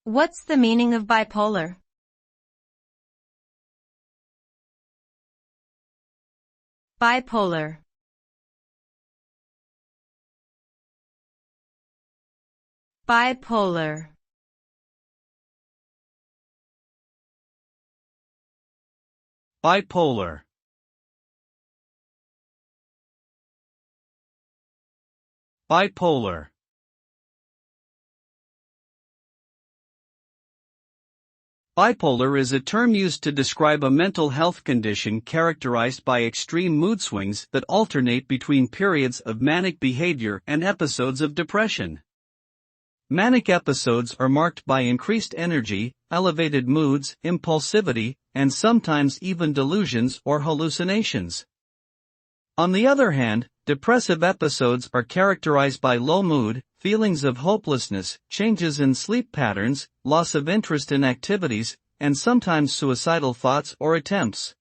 What's the meaning of bipolar? Bipolar. Bipolar. Bipolar. Bipolar. Bipolar is a term used to describe a mental health condition characterized by extreme mood swings that alternate between periods of manic behavior and episodes of depression. Manic episodes are marked by increased energy, elevated moods, impulsivity, and sometimes even delusions or hallucinations. On the other hand, depressive episodes are characterized by low mood, feelings of hopelessness, changes in sleep patterns, loss of interest in activities, and sometimes suicidal thoughts or attempts.